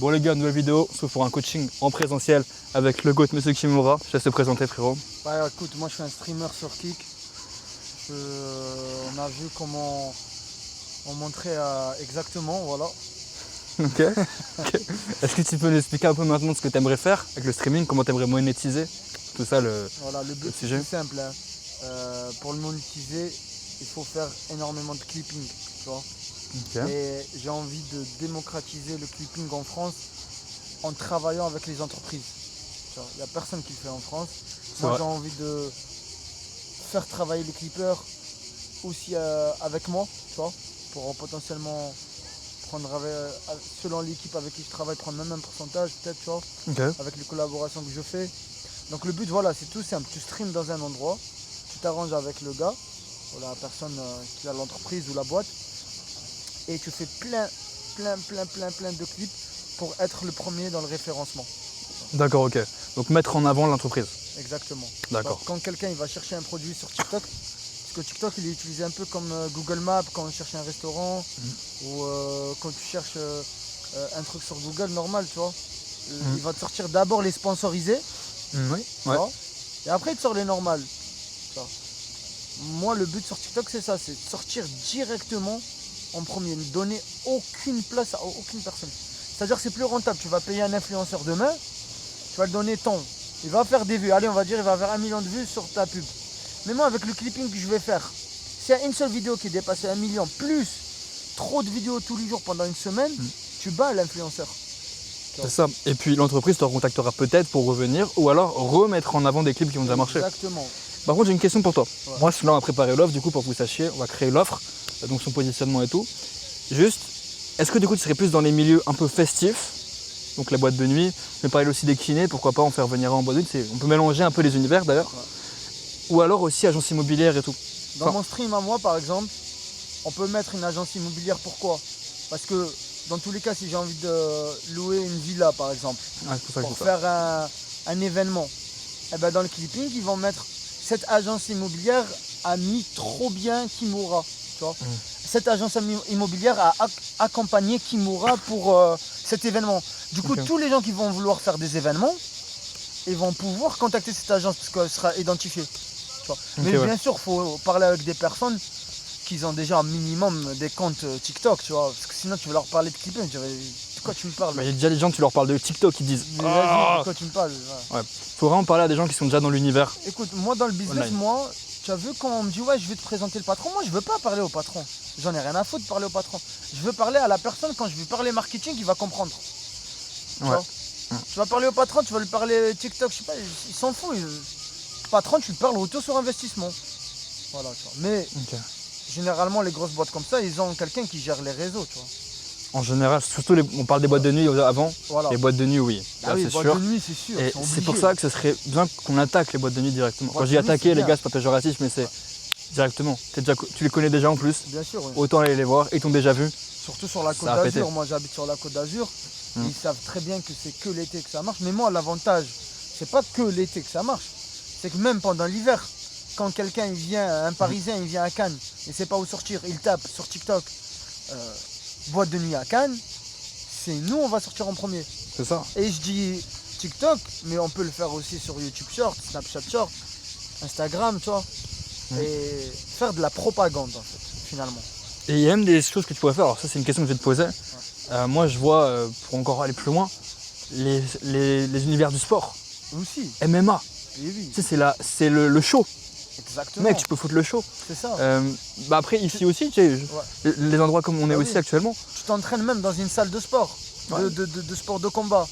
Bon les gars, nouvelle vidéo, sauf pour un coaching en présentiel avec le GOAT Monsieur Kimura. Je laisse te présenter frérot. Bah écoute, moi je suis un streamer sur Kick. On a vu comment on montrait exactement, voilà. Ok. Est-ce que tu peux nous expliquer un peu maintenant ce que tu aimerais faire avec le streaming, comment tu aimerais monétiser tout ça Voilà, le but sujet. c'est simple. Hein. Pour le monétiser, il faut faire énormément de clipping, tu vois. Okay. Et j'ai envie de démocratiser le clipping en France en travaillant avec les entreprises. Il n'y a personne qui le fait en France. Moi j'ai envie de faire travailler les clippers aussi avec moi, tu vois, pour potentiellement prendre selon l'équipe avec qui je travaille, prendre même un pourcentage peut-être, tu vois, avec les collaborations que je fais. Donc le but voilà, c'est tout simple, tu streams dans un endroit, tu t'arranges avec le gars, ou la personne qui a l'entreprise ou la boîte, et tu fais plein de clips pour être le premier dans le référencement. D'accord, ok. Donc mettre en avant l'entreprise. Exactement. D'accord. Quand quelqu'un il va chercher un produit sur TikTok, parce que TikTok il est utilisé un peu comme Google Maps quand on cherche un restaurant, ou quand tu cherches un truc sur Google normal, tu vois. Il va te sortir d'abord les sponsorisés, oui. Ouais. Et après il te sort les normales. Moi le but sur TikTok c'est ça, c'est de sortir directement en premier, ne donner aucune place à aucune personne. C'est-à-dire que c'est plus rentable, tu vas payer un influenceur demain, tu vas le donner tant, il va faire des vues, allez on va dire il va faire 1 million de vues sur ta pub. Mais moi avec le clipping que je vais faire, s'il y a une seule vidéo qui est dépassée 1 million, plus trop de vidéos tous les jours pendant une semaine, tu bats l'influenceur. C'est ça, et puis l'entreprise te recontactera peut-être pour revenir ou alors remettre en avant des clips qui ont déjà marché. Exactement. Par contre j'ai une question pour toi. Ouais. Moi là on va préparer l'offre, du coup pour que vous sachiez, on va créer l'offre, donc son positionnement et tout. Juste, est-ce que du coup tu serais plus dans les milieux un peu festifs, donc la boîte de nuit, mais parler aussi des kinés, pourquoi pas en faire venir en boîte de nuit, on peut mélanger un peu les univers d'ailleurs, ou alors aussi agence immobilière et tout. Dans mon stream à moi par exemple, on peut mettre une agence immobilière, pourquoi? Parce que dans tous les cas si j'ai envie de louer une villa par exemple, pour faire un événement, et ben dans le clipping ils vont mettre cette agence immobilière a mis trop bien Kimura, tu vois. Cette agence immobilière a accompagné Kimura pour cet événement. Du coup, tous les gens qui vont vouloir faire des événements, ils vont pouvoir contacter cette agence parce qu'elle sera identifiée. Tu vois. Mais bien sûr, il faut parler avec des personnes qui ont déjà un minimum des comptes TikTok, tu vois. Parce que sinon, tu vas leur parler de clipping, tu dirais, de quoi tu me parles? Il y a déjà des gens, tu leur parles de TikTok, qui disent « Vas-y, de quoi tu me parles ?» Ouais. Faut vraiment parler à des gens qui sont déjà dans l'univers. Écoute, moi dans le business, online. Tu as vu quand on me dit ouais je vais te présenter le patron, moi je veux pas parler au patron. J'en ai rien à foutre de parler au patron. Je veux parler à la personne, quand je vais parler marketing, il va comprendre. Tu vois, tu vas parler au patron, tu vas lui parler TikTok, je sais pas, il s'en fout. Le patron, tu lui parles retour sur investissement. Voilà, tu vois. Mais généralement les grosses boîtes comme ça, ils ont quelqu'un qui gère les réseaux, tu vois. En général, surtout on parle des boîtes de nuit avant, les boîtes de nuit oui, bah oui, c'est sûr. Boîtes de nuit, c'est sûr. Et c'est pour ça que ce serait bien qu'on attaque les boîtes de nuit directement. Quand je dis attaquer les gars, c'est pas péjoratif, mais c'est directement. Tu les connais déjà en plus, bien sûr, oui. Autant aller les voir, ils t'ont déjà vu. Surtout sur la Côte d'Azur, moi j'habite sur la Côte d'Azur, ils savent très bien que c'est que l'été que ça marche. Mais moi l'avantage, c'est pas que l'été que ça marche, c'est que même pendant l'hiver, quand quelqu'un il vient, un Parisien il vient à Cannes, il sait pas où sortir, il tape sur TikTok, boîte de nuit à Cannes, c'est nous on va sortir en premier. C'est ça. Et je dis TikTok, mais on peut le faire aussi sur YouTube Short, Snapchat Short, Instagram, tu vois, et faire de la propagande en fait, finalement. Et il y a même des choses que tu pourrais faire, alors ça c'est une question que je vais te poser. Moi je vois, pour encore aller plus loin, les univers du sport. Aussi. MMA. Oui. Tu sais, c'est le show. Exactement. Mec, tu peux foutre le show. C'est ça. Après, ici aussi, tu sais, les endroits comme on est aussi actuellement. Tu t'entraînes même dans une salle de sport, de sport de combat.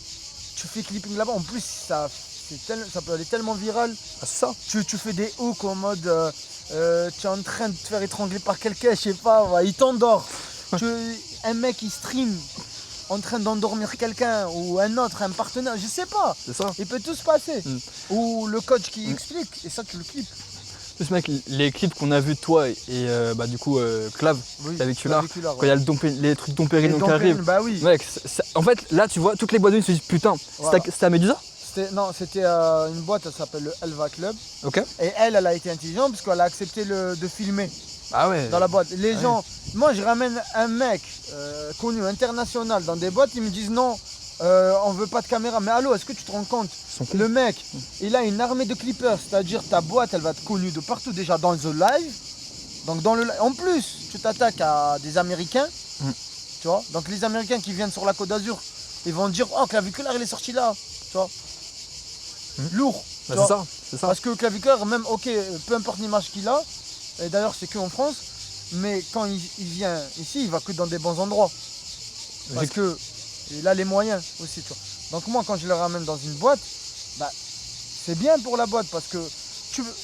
Tu fais clipping là-bas. En plus, ça peut aller tellement viral. Ah, ça. Tu fais des hooks en mode, tu es en train de te faire étrangler par quelqu'un, je sais pas, il t'endort. Un mec qui stream en train d'endormir quelqu'un ou un autre, un partenaire, je sais pas. C'est ça. Il peut tout se passer. Ou le coach qui explique, et ça tu le clips. Plus mec, les clips qu'on a vus de toi et du coup Clav, Claviculaire, quand il y a les trucs Dom Pérignon qui arrivent. Bah oui. Mec, en fait là tu vois toutes les boîtes de nuit se disent putain, c'était à Medusa? Non, c'était une boîte, elle s'appelle le Elva Club. Ok. Et elle a été intelligente parce qu'elle a accepté de filmer. Ah ouais. Dans la boîte. Les gens, moi je ramène un mec connu, international dans des boîtes, ils me disent non, On veut pas de caméra. Mais allô, est-ce que tu te rends compte? Le mec, il a une armée de clippers. C'est-à-dire ta boîte, elle va être connue de partout déjà dans le live. Donc en plus, tu t'attaques à des Américains. Tu vois. Donc les Américains qui viennent sur la Côte d'Azur, ils vont dire oh Claviculaire il est sorti là. Tu vois. Lourd. Bah, c'est ça. Parce que Claviculaire, même ok, peu importe l'image qu'il a, et d'ailleurs c'est que en France, mais quand il vient ici, il va que dans des bons endroits. Parce que il a les moyens aussi, tu vois. Donc moi quand je le ramène dans une boîte, bah, c'est bien pour la boîte parce que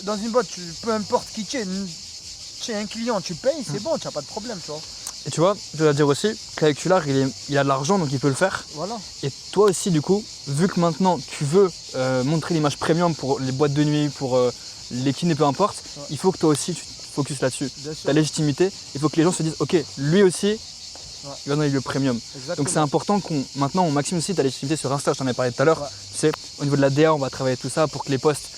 dans une boîte, peu importe qui tu es un client, tu payes, c'est bon, tu n'as pas de problème, tu vois. Et tu vois, je dois dire aussi, Claviculaire, il a de l'argent donc il peut le faire. Voilà. Et toi aussi du coup, vu que maintenant tu veux montrer l'image premium pour les boîtes de nuit, pour les kinés, peu importe, il faut que toi aussi tu te focuses là-dessus. Ta légitimité, il faut que les gens se disent ok, lui aussi, il va dans les lieux premium. Exactement. Donc c'est important maintenant on maximise aussi ta légitimité sur Insta, je t'en ai parlé tout à l'heure. Tu sais, au niveau de la DA, on va travailler tout ça pour que les posts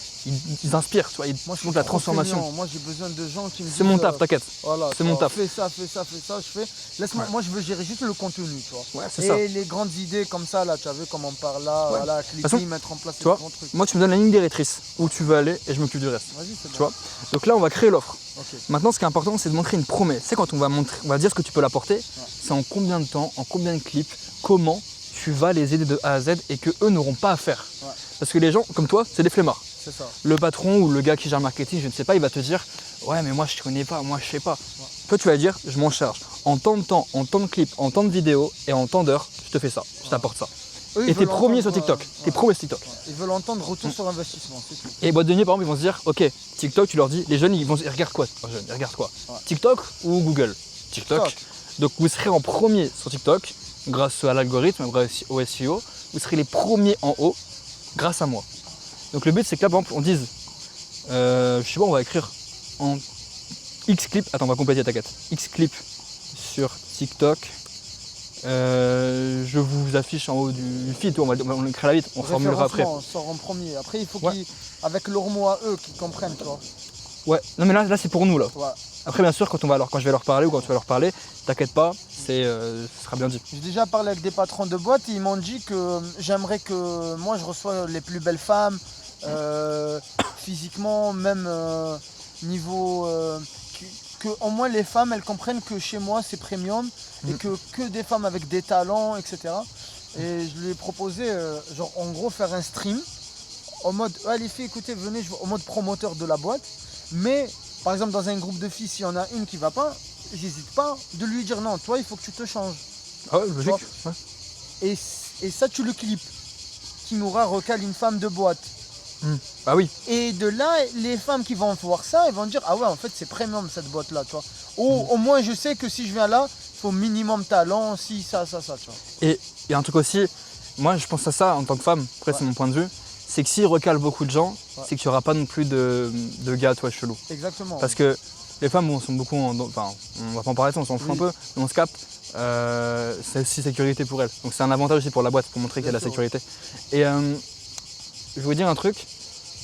ils inspirent, tu vois, ils montrent la transformation. Moi j'ai besoin de gens qui me disent. C'est mon taf, t'inquiète. Voilà, c'est mon taf. Fais ça, je fais. Laisse-moi, moi je veux gérer juste le contenu, tu vois. Ouais, c'est ça. Et les grandes idées comme ça, là, tu as vu comment on parle là, voilà, cliquer, mettre en place les grands trucs. Moi tu me donnes la ligne directrice où tu veux aller et je m'occupe du reste. Vas-y, c'est tu vois. Donc là on va créer l'offre. Okay. Maintenant ce qui est important c'est de montrer une promesse. C'est quand on va dire ce que tu peux l'apporter, c'est en combien de temps, en combien de clips, comment tu vas les aider de A à Z et que eux n'auront pas à faire. Parce que les gens comme toi, c'est des flemmards. Ça. Le patron ou le gars qui gère le marketing, je ne sais pas, il va te dire ouais mais moi je connais pas, moi je sais pas. Toi tu vas dire je m'en charge. En temps de temps, en temps de clip, en temps de vidéo et en temps d'heure, je te fais ça, je t'apporte ça. Et t'es premier sur TikTok, t'es premier sur TikTok. Ils veulent entendre retour sur investissement, c'est tout. Et boîte de nuit par exemple ils vont se dire ok, TikTok tu leur dis, les jeunes ils regardent quoi TikTok ou Google? TikTok. Donc vous serez en premier sur TikTok grâce à l'algorithme, grâce au SEO, vous serez les premiers en haut grâce à moi. Donc le but c'est que là par exemple on dise, je sais pas, on va écrire en X clip, attends on va compléter ta quête, X clip sur TikTok, je vous affiche en haut du feed, on l'écrira vite, on formulera après. On sort en premier, après il faut avec leurs mots à eux, qu'ils comprennent, tu vois. Ouais, non mais là c'est pour nous là. Ouais. Après bien sûr quand je vais leur parler ou quand tu vas leur parler, t'inquiète pas, ce sera bien dit. J'ai déjà parlé avec des patrons de boîtes et ils m'ont dit que j'aimerais que moi je reçois les plus belles femmes, physiquement, même niveau que au moins les femmes elles comprennent que chez moi c'est premium et que des femmes avec des talents, etc. Et je lui ai proposé genre en gros faire un stream en mode les filles écoutez venez, en mode promoteur de la boîte, mais par exemple dans un groupe de filles s'il y en a une qui va pas, j'hésite pas de lui dire non, toi il faut que tu te changes. Ah ouais, logique. Ouais. Et ça tu le clips. Kimura recale une femme de boîte. Ah oui. Et de là, les femmes qui vont voir ça, elles vont dire ah ouais en fait c'est premium cette boîte là, tu vois. Au moins je sais que si je viens là, il faut minimum talent, si ça, tu vois. Et il y a un truc aussi, moi je pense à ça en tant que femme, après c'est mon point de vue, c'est que s'ils recalent beaucoup de gens, c'est qu'il n'y aura pas non plus de gars toi chelous. Exactement. Parce que les femmes bon, sont beaucoup, enfin on va pas en parler, on s'en fout un peu, mais on se capte, c'est aussi sécurité pour elles. Donc c'est un avantage aussi pour la boîte, pour montrer qu'il y a de la sécurité. Et je vais vous dire un truc,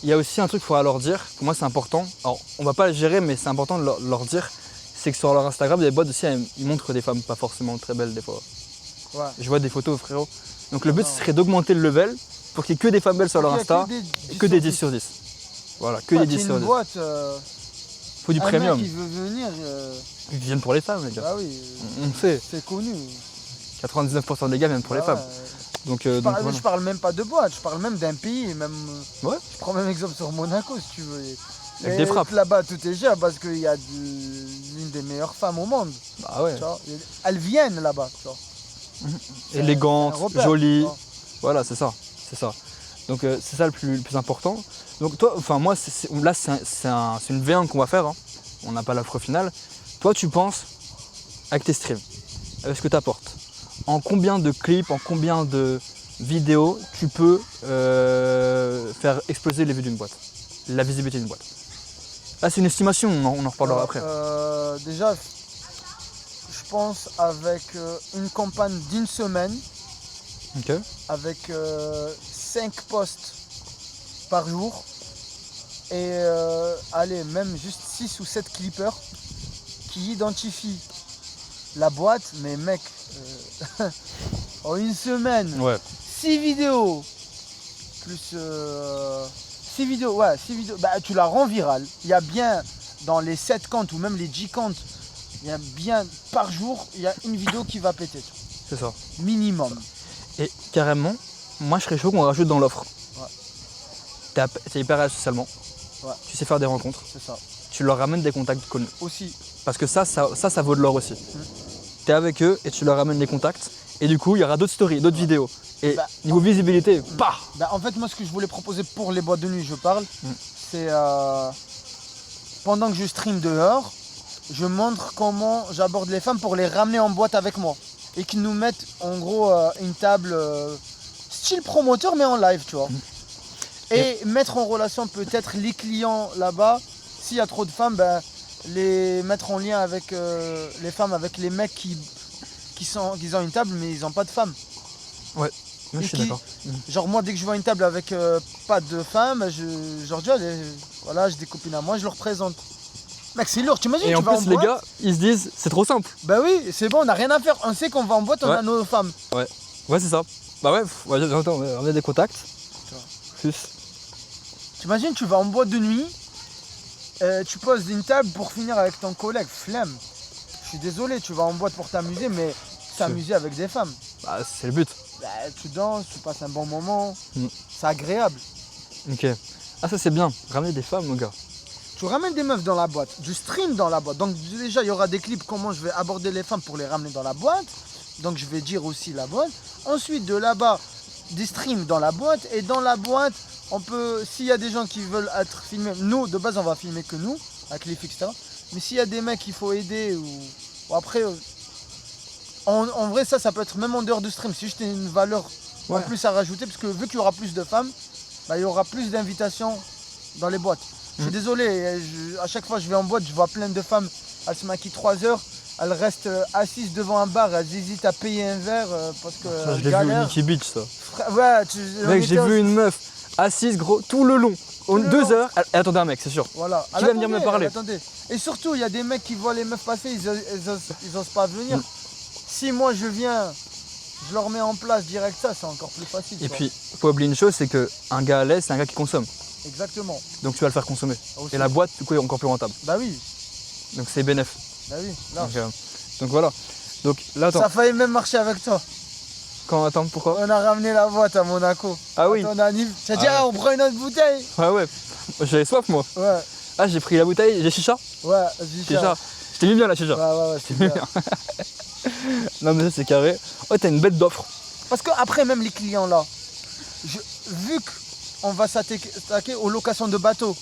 il y a aussi un truc qu'il faudra leur dire, pour moi c'est important, alors on va pas le gérer mais c'est important de leur dire, c'est que sur leur Instagram, des boîtes aussi, ils montrent des femmes pas forcément très belles des fois. Ouais. Je vois des photos frérot. Donc le but serait d'augmenter le level pour qu'il y ait que des femmes belles sur leur Insta, que des 10 sur 10. Voilà, que des 10 sur 10. Boîte, faut du premium. Mec qui veut venir. Ils viennent pour les femmes les gars. Ah oui, on sait. C'est connu. 99% des gars viennent pour les femmes. Donc, je parle même pas de boîte, je parle même d'un pays, même. Ouais. Je prends même exemple sur Monaco si tu veux. Avec des frappes. Là-bas tout est cher parce qu'il y a l'une des meilleures femmes au monde. Bah ouais. Elles viennent là-bas, tu vois. Élégantes, jolies. Voilà, c'est ça. Donc c'est ça le plus important. Donc toi, enfin moi, là c'est une V1 qu'on va faire. Hein. On n'a pas l'offre finale. Toi, tu penses avec tes streams, avec ce que tu apportes, en combien de clips, en combien de vidéos tu peux faire exploser les vues d'une boîte, la visibilité d'une boîte. Là, c'est une estimation. On en reparlera après. Déjà, je pense avec une campagne d'une semaine. Okay. Avec 5 posts par jour et allez, même juste 6 ou 7 clippers qui identifient la boîte, mais mec, En une semaine. Ouais. 6 vidéos. Plus 6 vidéos. Ouais, 6 vidéos. Bah, tu la rends virale. Il y a bien, dans les 7 comptes ou même les 10 comptes, il y a bien par jour, il y a une vidéo qui va péter. C'est ça. Minimum. Et carrément, moi je serais chaud qu'on rajoute dans l'offre. Ouais. T'es hyper réel socialement. Ouais. Tu sais faire des rencontres. C'est ça. Tu leur ramènes des contacts connus. Aussi. Parce que ça vaut de l'or aussi. T'es avec eux et tu leur ramènes des contacts. Et du coup, il y aura d'autres stories, d'autres vidéos. Et niveau visibilité, bah en fait, moi, ce que je voulais proposer pour les boîtes de nuit, je parle, c'est pendant que je stream dehors, je montre comment j'aborde les femmes pour les ramener en boîte avec moi. Et qu'ils nous mettent, en gros, une table style promoteur, mais en live, tu vois. Et mettre en relation peut-être les clients là-bas. S'il y a trop de femmes, les mettre en lien avec les femmes, avec les mecs qui ont une table mais ils n'ont pas de femmes. Ouais, moi je suis d'accord. Genre moi dès que je vois une table avec pas de femmes, je leur dis voilà, j'ai des copines à moi, je leur présente. Mec, c'est lourd, t'imagines? Et en plus les gars, ils se disent c'est trop simple. Bah oui, c'est bon, on n'a rien à faire, on sait qu'on va en boîte, on a nos femmes. Ouais, c'est ça. Bah ouais, on a des contacts. Plus. T'imagines, tu vas en boîte de nuit, tu poses une table pour finir avec ton collègue, flemme. Je suis désolé, tu vas en boîte pour t'amuser, mais t'amuser avec des femmes. Bah c'est le but. Bah, tu danses, tu passes un bon moment, c'est agréable. Ok. Ah ça c'est bien, ramener des femmes, mon gars. Tu ramènes des meufs dans la boîte, du stream dans la boîte. Donc déjà il y aura des clips comment je vais aborder les femmes pour les ramener dans la boîte. Donc je vais dire aussi la boîte. Ensuite de là-bas, des streams dans la boîte. Et dans la boîte, on peut, s'il y a des gens qui veulent être filmés, nous de base on va filmer que nous, avec les filles, etc. Mais s'il y a des mecs qu'il faut aider ou après, en vrai ça peut être même en dehors de stream. C'est juste une valeur en plus à rajouter parce que vu qu'il y aura plus de femmes, il y aura plus d'invitations dans les boîtes. Je suis désolé, à chaque fois que je vais en boîte, je vois plein de femmes, elles se maquillent 3 heures, elles restent assises devant un bar, elles hésitent à payer un verre parce que ça, je l'ai vu au Nikki Beach, ça. Ouais, mec, j'ai vu une meuf assise gros tout le long. 2 heures, elle attendait un mec, c'est sûr. Voilà. Qui va venir me parler. Et surtout, il y a des mecs qui voient les meufs passer, ils osent pas venir. Si moi je viens, je leur mets en place direct ça, c'est encore plus facile. Et puis, faut oublier une chose, c'est qu'un gars à l'aise, c'est un gars qui consomme. Exactement. Donc tu vas le faire consommer. Aussi. Et la boîte, du coup, est encore plus rentable. Bah oui. Donc c'est bénéf. Bah oui, donc voilà. Donc là, attends. Ça a failli même marcher avec toi. Attends, pourquoi? On a ramené la boîte à Monaco. Ah oui. Tu as dit, on prend une autre bouteille. Ouais. J'avais soif, moi. Ouais. Ah, j'ai pris la bouteille, j'ai chicha. Ouais, chicha. Je t'ai mis bien la chicha. Ouais, je t'ai mis bien. Non, mais ça, c'est carré. Oh, t'as une bête d'offre. Parce que après, même les clients là, vu qu'on va s'attaquer aux locations de bateaux,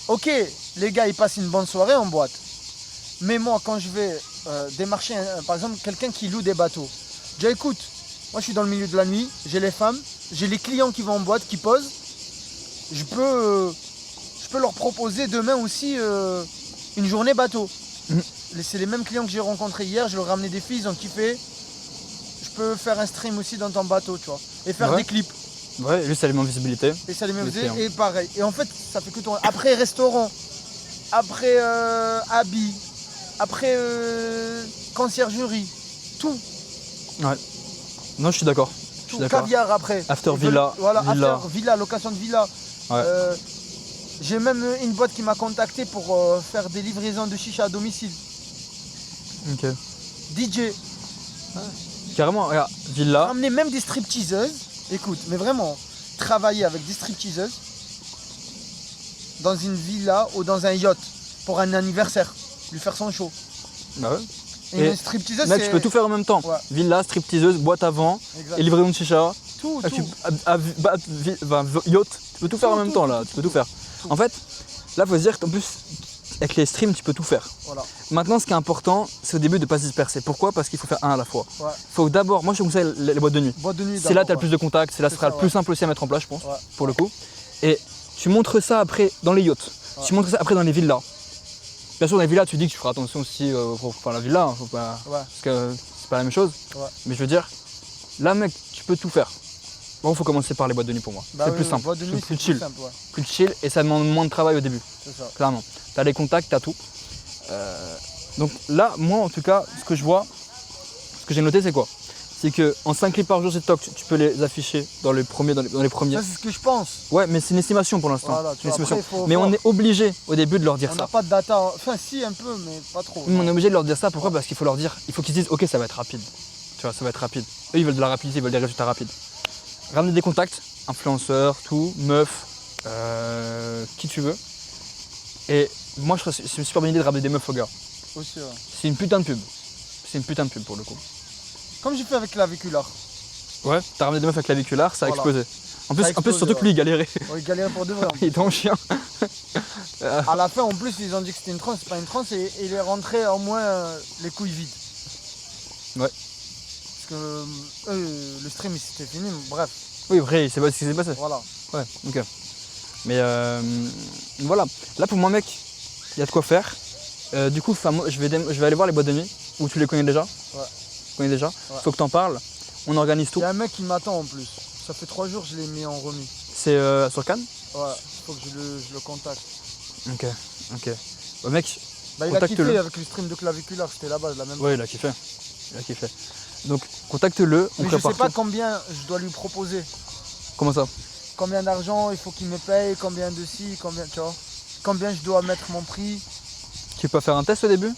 ok, les gars, ils passent une bonne soirée en boîte. Mais moi, quand je vais démarcher, par exemple, quelqu'un qui loue des bateaux, je dis, écoute, moi je suis dans le milieu de la nuit, j'ai les femmes, j'ai les clients qui vont en boîte, qui posent. Je peux leur proposer demain aussi une journée bateau. C'est les mêmes clients que j'ai rencontrés hier, je leur ai ramené des filles, ils ont kiffé. Je peux faire un stream aussi dans ton bateau, tu vois, et faire des clips. Ouais, juste ça les met en visibilité. Et ça les met en visibilité, et pareil. Et en fait, ça fait que ton... Après restaurant, après habits, après conciergerie, tout. Ouais. Non, je suis d'accord. Caviar après. After villa. Voilà, after villa, location de villa. Ouais. J'ai même une boîte qui m'a contacté pour faire des livraisons de chicha à domicile. Ok. DJ. Ouais. Carrément, regarde, villa. Ramener même des stripteaseuses. Écoute, mais vraiment, travailler avec des stripteaseuses dans une villa ou dans un yacht pour un anniversaire, lui faire son show. Bah ouais. Et une stripteaseuse, mec, tu peux tout faire en même temps. Ouais. Villa, stripteaseuse, boîte à vent, et livraison de chicha. Tout. Yacht, tu peux tout faire en même temps là, tu peux tout faire. En fait, là, faut se dire qu'en plus, avec les streams, tu peux tout faire. Voilà. Maintenant, ce qui est important, c'est au début de ne pas se disperser. Pourquoi? Parce qu'il faut faire un à la fois. Ouais. Faut d'abord, moi je conseille les boîtes de nuit. C'est là que tu as le plus de contacts, c'est là que ce sera le plus simple aussi à mettre en place, je pense, pour le coup. Et tu montres ça après dans les yachts, tu montres ça après dans les villas. Bien sûr, dans les villas, tu dis que tu feras attention aussi pour faire la villa, hein, faut pas... parce que c'est pas la même chose. Mais je veux dire, là, mec, tu peux tout faire. Bon, il faut commencer par les boîtes de nuit pour moi. C'est plus simple, c'est plus chill. Plus chill et ça demande moins de travail au début. C'est ça. Clairement. Tu as les contacts, tu as tout. Donc là, moi en tout cas, ce que je vois, ce que j'ai noté, c'est quoi? c'est qu'en 5 clips par jour sur TikTok, tu peux les afficher dans les premiers. Ça, c'est ce que je pense. Ouais, mais c'est une estimation pour l'instant. Voilà, mais on est obligé au début de leur dire on ça. n'a pas de data, enfin si un peu, mais pas trop. On est obligé de leur dire ça, pourquoi? Parce qu'il faut leur dire, il faut qu'ils disent ok ça va être rapide. Tu vois, ça va être rapide. Eux ils veulent de la rapidité, ils veulent des résultats rapides. Ramener des contacts, influenceurs, tout, meufs, qui tu veux. Et moi je trouve que c'est une super bonne idée de ramener des meufs aux gars. Aussi, ouais. C'est une putain de pub. C'est une putain de pub pour le coup. Comme j'ai fait avec Claviculaire. Ouais, t'as ramené des meufs avec claviculaire, ça a explosé. En plus, surtout que lui il galérait. Ouais, il galérait pour de vrai. Il était en chien. À la fin, en plus, ils ont dit que c'était une transe, c'est pas une transe, et il est rentré au moins les couilles vides. Ouais. Parce que le stream, c'était fini, bref. Oui, vrai, c'est pas ce qui s'est passé. Voilà. Ouais, ok. Mais voilà. Là, pour moi, mec, il y a de quoi faire. Du coup, je vais aller voir les boîtes de nuit, où tu les connais déjà. Ouais. Tu connais déjà. Ouais. Faut que t'en parles. On organise tout. Il y a un mec qui m'attend en plus. Ça fait 3 jours que je l'ai mis en remis. C'est sur Cannes? Ouais, faut que je le contacte. Ok, ok. Bah, mec, Bah, il a kiffé avec le stream de Claviculaire, c'était là-bas, la même. Ouais, il a kiffé. Il a kiffé. Donc, contacte-le. Mais je sais pas combien je dois lui proposer. Comment ça? Combien d'argent il faut qu'il me paye, combien de ci, combien, tu vois. Combien je dois mettre mon prix. Tu peux faire un test au début?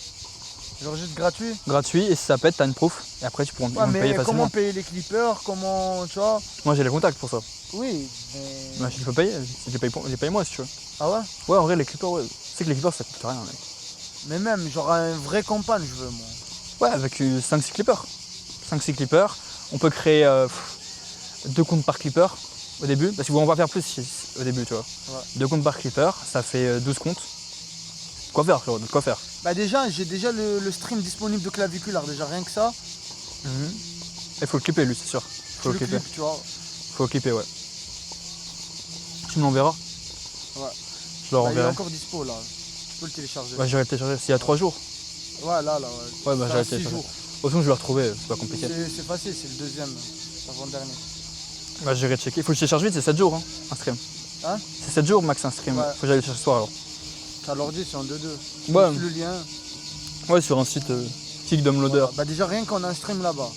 Genre juste gratuit. Gratuit, et si ça pète, t'as une proof. Et après, tu pourras me payer facilement. Comment payer les clippers, comment, tu vois. Moi, j'ai les contacts pour ça. Oui, mais... Bah, je peux payer, je les paye moi si tu veux. Ah ouais? Ouais, en vrai, les clippers, ouais. Tu sais que les clippers, ça coûte rien, mec. Mais même, genre un vrai campagne, je veux, moi. Ouais, avec 5-6 clippers. 5-6 clippers. On peut créer 2 comptes par clipper au début. Parce qu'on va faire plus au début, tu vois. Ouais. 2 comptes par clipper, ça fait 12 comptes. Quoi faire, frérot, de quoi faire. Bah déjà, j'ai déjà le stream disponible de Claviculaire, déjà rien que ça. Il faut le clipper, lui, c'est sûr. Faut le clipper. Clip, tu vois. Faut le clipper, ouais. Tu me l'enverras? Ouais. Je le Il est renverrai. encore dispo là. Tu peux le télécharger. Ouais, j'irai le télécharger. S'il y a 3 jours. Ouais, là, ouais. Ouais, bah Ça j'irai a le 6 télécharger. jours. Au fond, je vais le retrouver, c'est pas compliqué. C'est facile, c'est le deuxième, avant-dernier. Bah, j'irai checker. Il faut que je télécharge vite, c'est 7 jours, hein, un stream. Hein? C'est 7 jours max un stream. Ouais. Faut que j'aille le chercher ce soir alors. T'as l'ordi, c'est en 2-2. Ouais. Le lien. Ouais, sur un site Kickdomloader. Voilà. Bah déjà rien qu'on a un stream là-bas.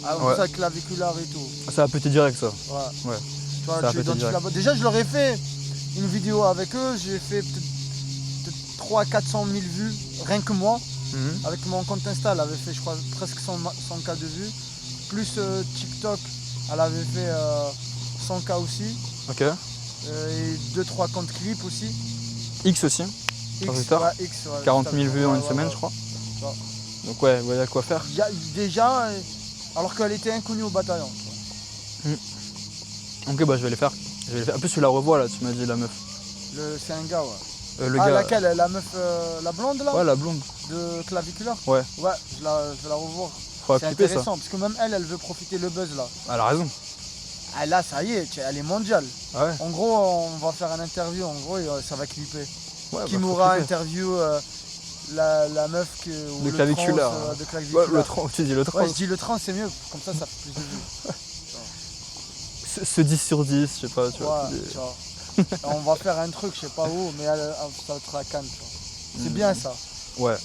Ah, Ouais. ça avec Claviculaire et tout. Ça va péter direct, ça. Ouais. Ouais. Tu vois, Ça va tu péter direct. là-bas. Déjà, je leur ai fait une vidéo avec eux. J'ai fait peut-être 300-400 000 vues, rien que moi. Avec mon compte Insta, elle avait fait, je crois, presque 100K de vues. Plus TikTok, elle avait fait 100K aussi. Ok. Et 2-3 comptes clips aussi. X aussi. X, Twitter. ouais, X, ouais, 40 000 vues en une ouais, semaine, ouais. je crois. Ouais. Donc ouais, il y a quoi faire. Déjà, alors qu'elle était inconnue au bataillon. Ok, bah je vais les faire. En plus, tu la revois là, tu m'as dit la meuf. C'est un gars, ouais. Le Ah, gars. laquelle? La meuf, la blonde là? Ouais, la blonde. De Claviculaire? Ouais. Ouais, je vais la revoir. Faudra C'est clipper ça. intéressant, parce que même elle veut profiter le buzz là. Elle a raison. Ah là, ça y est, elle est mondiale. Ah ouais. En gros, on va faire un interview, en gros, ça va clipper. Ouais, Kimura faut clipper. interview la meuf ou De le Claviculaire. trans, de Claviculaire. Ouais, le trans, tu dis le trans. Ouais, je dis le trans, c'est mieux, comme ça fait plus de vues. Ce 10 sur 10, je sais pas, tu vois. Ouais, tu vois. On va faire un truc, je sais pas où, mais ça va être à Cannes, tu vois. C'est bien ça. Ouais.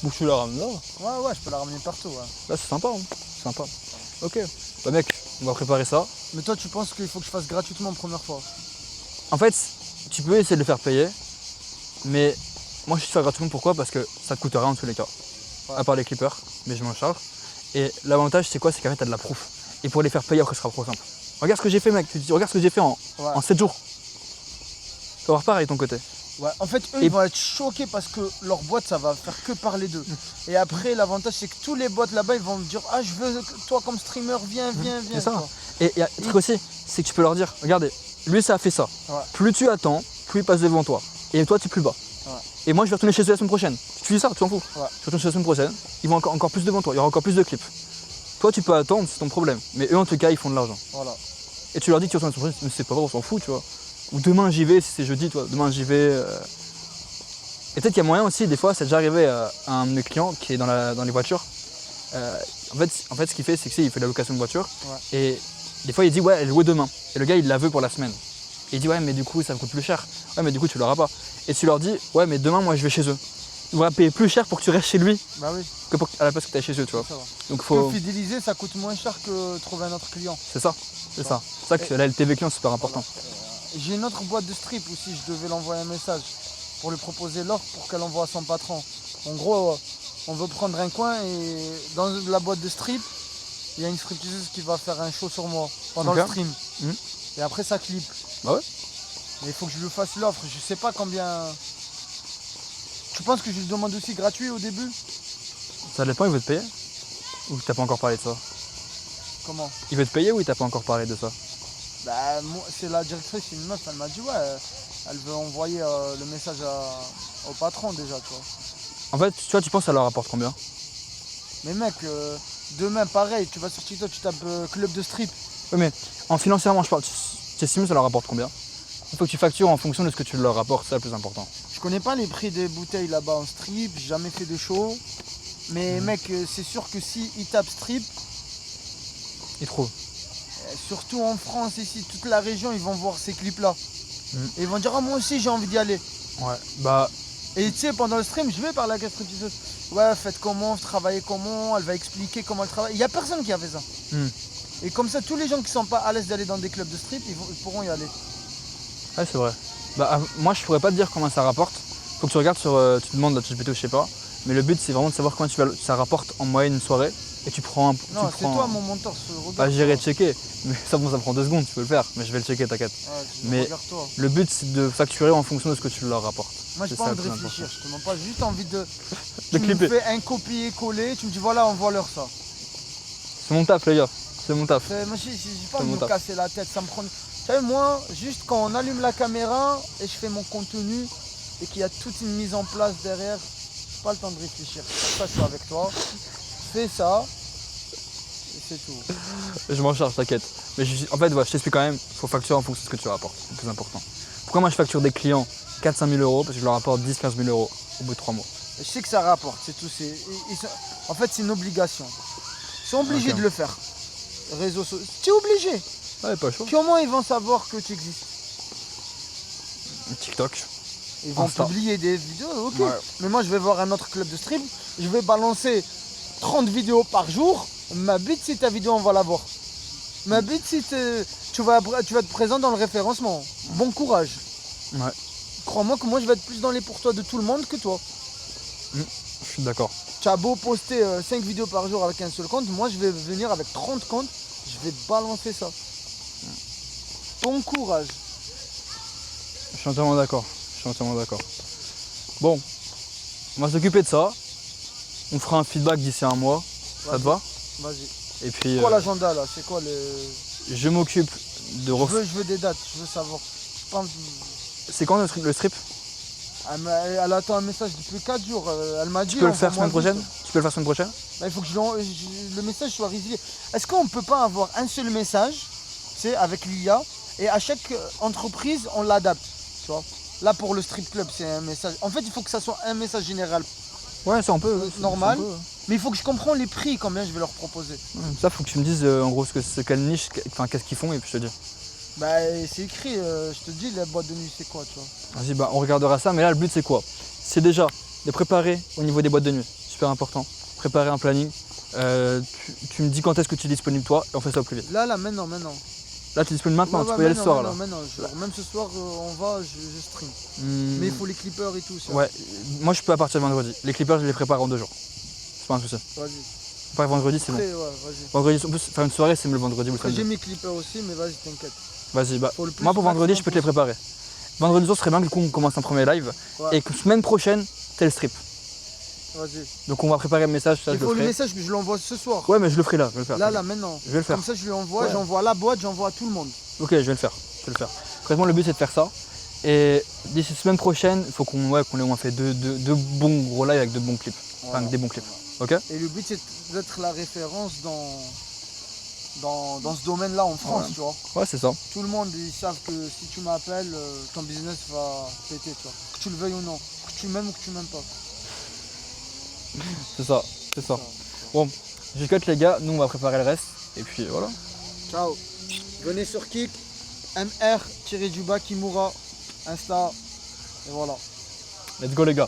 Bon, tu la ramènes là. Ouais, je peux la ramener partout, ouais. Là, c'est sympa, hein. Sympa. Ok. Bah mec, on va préparer ça. Mais toi, tu penses qu'il faut que je fasse gratuitement la première fois? En fait, tu peux essayer de le faire payer, mais moi je suis faire gratuitement. Pourquoi? Parce que ça te coûte rien en tous les cas. Ouais. À part les clippers, mais je m'en charge. Et l'avantage c'est quoi? C'est qu'en fait t'as de la proof. Et pour les faire payer après ce sera trop simple. Regarde ce que j'ai fait mec, tu te dis regarde ce que j'ai fait en 7 jours. Tu vas voir pareil de ton côté. Ouais, en fait, eux, ils vont être choqués parce que leur boîte, ça va faire que parler d'eux. Et après, l'avantage, c'est que tous les boîtes là-bas, ils vont me dire ah, je veux que toi, comme streamer, viens. C'est ça. Et il y a un truc aussi, c'est que tu peux leur dire regardez, lui, ça a fait ça. Ouais. Plus tu attends, plus il passe devant toi. Et toi, tu es plus bas. Ouais. Et moi, je vais retourner chez eux la semaine prochaine. Tu dis ça, tu t'en fous. Ouais. Je retourne chez eux la semaine prochaine, ils vont encore plus devant toi, il y aura encore plus de clips. Toi, tu peux attendre, c'est ton problème. Mais eux, en tout cas, ils font de l'argent. Voilà. Et tu leur dis que tu retournes la semaine prochaine, mais c'est pas vrai, on s'en fout, tu vois. Ou demain, j'y vais, si c'est jeudi, toi, demain, j'y vais. Et peut-être qu'il y a moyen aussi, des fois, c'est déjà arrivé à un de mes clients qui est dans les voitures. En fait, ce qu'il fait, c'est qu'il fait de la location de voiture. Ouais. Et des fois, il dit, ouais, elle loue demain. Et le gars, il la veut pour la semaine. Et il dit, ouais, mais du coup, ça me coûte plus cher. Ouais, mais du coup, tu l'auras pas. Et tu leur dis, ouais, mais demain, moi, je vais chez eux. va payer plus cher pour que tu restes chez lui Bah oui. que à la place que tu es chez eux, tu vois. Ça va. Donc faut. Fidéliser, ça coûte moins cher que trouver un autre client. C'est ça. C'est ça. C'est ça que la LTV client c'est super important. J'ai une autre boîte de strip aussi, je devais l'envoyer un message pour lui proposer l'offre pour qu'elle envoie à son patron. En gros, on veut prendre un coin et dans la boîte de strip, il y a une stripteaseuse qui va faire un show sur moi pendant le stream. Et après ça clip. Bah ouais. Mais il faut que je lui fasse l'offre, je sais pas combien. Tu penses que je lui demande aussi gratuit au début? Ça dépend, il veut te payer? Ou t'as pas encore parlé de ça? Comment? Il veut te payer ou il t'a pas encore parlé de ça? Bah moi, c'est la directrice, c'est une meuf, elle m'a dit ouais, elle veut envoyer le message au patron déjà, tu vois. En fait, tu vois, tu penses que ça leur rapporte combien? Mais mec, demain pareil, tu vas sur TikTok, tu tapes club de strip. Oui mais en financièrement je parle, tu estimes que ça leur rapporte combien? Il faut que tu factures en fonction de ce que tu leur rapportes, c'est le plus important. Je connais pas les prix des bouteilles là-bas en strip, j'ai jamais fait de show. Mais mec, c'est sûr que si ils tapent strip, ils trouvent. Surtout en France ici, toute la région, ils vont voir ces clips là. Et ils vont dire ah moi aussi j'ai envie d'y aller. Ouais, bah. Et tu sais, pendant le stream, je vais parler avec la stripteaseuse. Ouais, faites comment, travaillez comment, elle va expliquer comment elle travaille. Il n'y a personne qui a fait ça. Et comme ça, tous les gens qui sont pas à l'aise d'aller dans des clubs de strip, ils pourront y aller. Ouais, c'est vrai. Bah, moi, je pourrais pas te dire comment ça rapporte. Faut que tu regardes sur. Tu te demandes là, ChatGPT ou je sais pas. Mais le but, c'est vraiment de savoir comment ça rapporte en moyenne une soirée. Et tu prends un. Non, c'est toi mon mentor, regarde. Bah, j'irai checker. Mais ça, bon, ça prend 2 secondes, tu peux le faire. Mais je vais le checker, t'inquiète. Ouais, mais le but, c'est de facturer en fonction de ce que tu leur rapportes. Moi, j'ai pas envie de réfléchir. Je te demande pas, j'ai juste envie de. Tu me fais un copier-coller, tu me dis voilà, envoie-leur ça. C'est mon taf, les gars. C'est mon taf. Moi, j'ai pas envie de me casser la tête. Ça me prend. Tu sais, moi, juste quand on allume la caméra et je fais mon contenu et qu'il y a toute une mise en place derrière, j'ai pas le temps de réfléchir. C'est pour ça que je suis avec toi. Fais ça. Et c'est tout. Je m'en charge, t'inquiète. Mais en fait, ouais, je t'explique quand même, il faut facturer en fonction de ce que tu rapportes. C'est le plus important. Pourquoi moi je facture des clients 4-5 000 euros? Parce que je leur rapporte 10-15 000 euros au bout de 3 mois. Je sais que ça rapporte, c'est tout. En fait, c'est une obligation. Ils sont obligés de le faire. Réseaux sociaux. Tu es obligé. Ouais, pas chaud. Comment ils vont savoir que tu existes? TikTok. Ils vont publier des vidéos, ok. Ouais. Mais moi, je vais voir un autre club de stream. Je vais balancer 30 vidéos par jour. Ma bite, si ta vidéo, on va la voir. Ma bite, si tu vas être présent dans le référencement. Bon courage. Ouais. Crois-moi que moi, je vais être plus dans les pour toi de tout le monde que toi. Je suis d'accord. Tu as beau poster 5 vidéos par jour avec un seul compte, moi je vais venir avec 30 comptes, je vais balancer ça. Bon courage. Je suis entièrement d'accord. Bon, on va s'occuper de ça. On fera un feedback d'ici un mois. Ça te va? Vas-y. Et puis. C'est quoi l'agenda là? C'est quoi le. Je m'occupe de je veux des dates, je veux savoir. C'est quand le strip? Elle attend un message depuis 4 jours. Elle m'a dit. Tu peux le faire semaine prochaine? Tu peux le faire semaine prochaine? Bah, il faut que le message soit résilié. Est-ce qu'on peut pas avoir un seul message, tu sais, avec l'IA, et à chaque entreprise on l'adapte, tu vois? Là pour le strip club c'est un message. En fait il faut que ça soit un message général. Ouais, c'est un peu normal. Mais il faut que je comprenne les prix, combien je vais leur proposer. Ça faut que tu me dises en gros quelle niche, enfin qu'est-ce qu'ils font et puis je te dis. Bah c'est écrit, je te dis la boîte de nuit c'est quoi, tu vois. Vas-y, bah on regardera ça, mais là le but c'est quoi? C'est déjà de préparer au niveau des boîtes de nuit, super important. Préparer un planning. Tu me dis quand est-ce que tu es disponible toi et on fait ça au plus vite. Là maintenant. Là tu es disponible maintenant, tu peux y aller ce soir là. Maintenant. Même ce soir on va, je stream. Mais il faut les clippers et tout ça. Ouais, moi je peux à partir de vendredi. Les clippers je les prépare en 2 jours. C'est pas un souci. Vas-y. Après vendredi c'est bon. Ouais, vas-y. Vendredi, en plus faire une soirée c'est mieux le vendredi ou le samedi. J'ai mes clippers aussi mais vas-y t'inquiète. Vas-y, bah moi pour vendredi je peux te les préparer. Vendredi soir serait bien que du coup on commence un premier live et que semaine prochaine t'es le strip. Vas-y. Donc on va préparer le message, ça il faut le message que je l'envoie ce soir. Ouais mais je le ferai là, je vais le faire. Là maintenant. Je vais le faire. Comme ça je lui envoie, j'envoie la boîte, j'envoie à tout le monde. Ok, je vais le faire. Concrètement le but c'est de faire ça. Et d'ici semaine prochaine, il faut qu'on ait au moins fait deux bons gros lives avec de bons clips. Enfin avec des bons clips. Ok. Et le but c'est d'être la référence dans ce domaine-là en France, tu vois. Ouais, c'est ça. Tout le monde, ils savent que si tu m'appelles, ton business va péter, tu vois. Que tu le veuilles ou non, que tu m'aimes ou que tu m'aimes pas. C'est ça. Bon, je cut les gars, nous on va préparer le reste. Et puis voilà. Ciao. Venez sur Kik, MR-Kimura, Insta, et voilà. Let's go les gars.